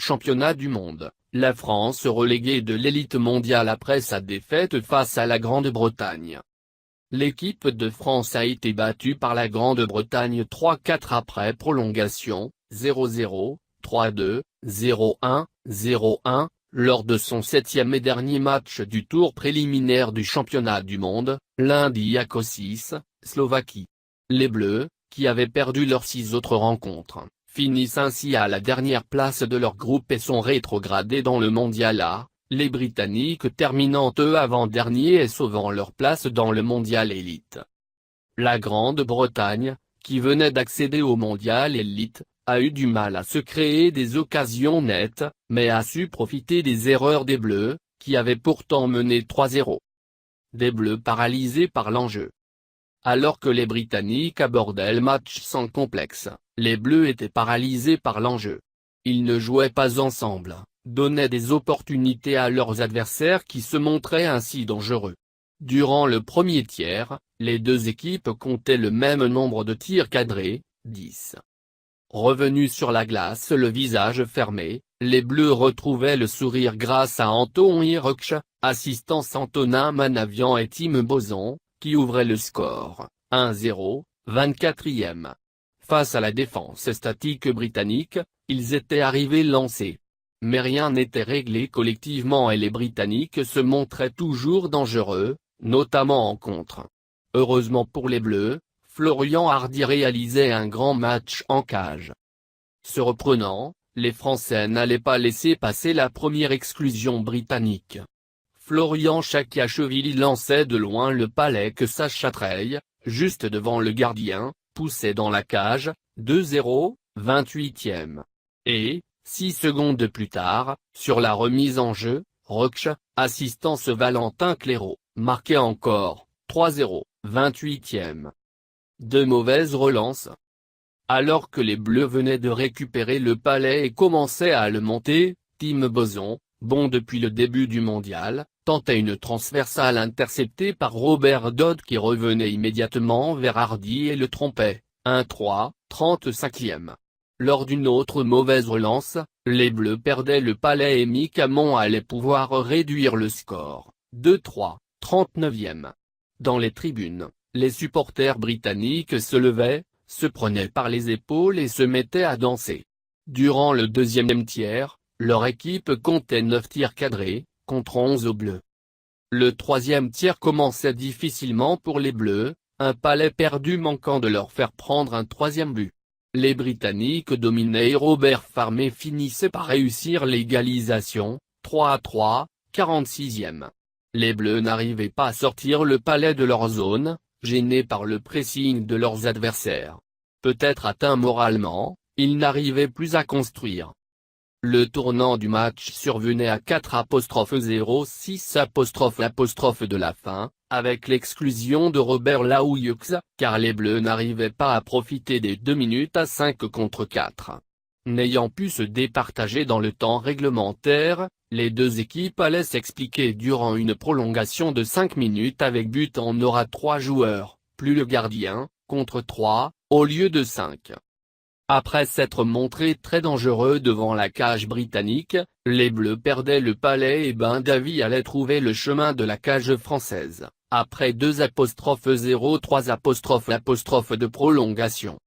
Championnat du monde, la France reléguée de l'élite mondiale après sa défaite face à la Grande-Bretagne. L'équipe de France a été battue par la Grande-Bretagne 3-4 après prolongation, 0-0, 3-2, 0-1, 0-1, lors de son 7e et dernier match du tour préliminaire du championnat du monde, lundi à Košice, Slovaquie. Les Bleus, qui avaient perdu leurs 6 autres rencontres, finissent ainsi à la dernière place de leur groupe et sont rétrogradés dans le mondial A, les Britanniques terminant eux avant-dernier et sauvant leur place dans le mondial élite. La Grande-Bretagne, qui venait d'accéder au mondial élite, a eu du mal à se créer des occasions nettes, mais a su profiter des erreurs des Bleus, qui avaient pourtant mené 3-0. Des Bleus paralysés par l'enjeu. Alors que les Britanniques abordaient le match sans complexe, les Bleus étaient paralysés par l'enjeu. Ils ne jouaient pas ensemble, donnaient des opportunités à leurs adversaires qui se montraient ainsi dangereux. Durant le premier tiers, les deux équipes comptaient le même nombre de tirs cadrés, 10. Revenus sur la glace le visage fermé, les Bleus retrouvaient le sourire grâce à Anton Rökch, assistance Antonin Manavian et Tim Boson, qui ouvraient le score, 1-0, 24e. Face à la défense statique britannique, ils étaient arrivés lancés. Mais rien n'était réglé collectivement et les Britanniques se montraient toujours dangereux, notamment en contre. Heureusement pour les Bleus, Florian Hardy réalisait un grand match en cage. Se reprenant, les Français n'allaient pas laisser passer la première exclusion britannique. Florian Chakiachvili lançait de loin le palais que Sacha Treille, juste devant le gardien, poussait dans la cage, 2-0, 28e. Et, 6 secondes plus tard, sur la remise en jeu, Rökch, assistance Valentin Claireau, marquait encore, 3-0, 28e. De mauvaises relances. Alors que les Bleus venaient de récupérer le palais et commençaient à le monter, Tim Boson, bon depuis le début du mondial, tentait une transversale interceptée par Robert Dodd qui revenait immédiatement vers Hardy et le trompait, 1-3, 35e. Lors d'une autre mauvaise relance, les Bleus perdaient le palais et Mick Hammond allait pouvoir réduire le score, 2-3, 39e. Dans les tribunes, les supporters britanniques se levaient, se prenaient par les épaules et se mettaient à danser. Durant le deuxième tiers, leur équipe comptait 9 tirs cadrés, contre 11 aux Bleus. Le troisième tiers commençait difficilement pour les Bleus, un palais perdu manquant de leur faire prendre un troisième but. Les Britanniques dominaient et Robert Farmé finissait par réussir l'égalisation, 3-3, 46e. Les Bleus n'arrivaient pas à sortir le palais de leur zone, gênés par le pressing de leurs adversaires. Peut-être atteints moralement, ils n'arrivaient plus à construire. Le tournant du match survenait à 4,06 de la fin, avec l'exclusion de Robert Lahouyux, car les Bleus n'arrivaient pas à profiter des 2 minutes à 5 contre 4. N'ayant pu se départager dans le temps réglementaire, les deux équipes allaient s'expliquer durant une prolongation de 5 minutes avec but en aura 3 joueurs, plus le gardien, contre 3, au lieu de 5. Après s'être montrés très dangereux devant la cage britannique, les Bleus perdaient le palais et Ben Davies allait trouver le chemin de la cage française, après 2,03 de prolongation.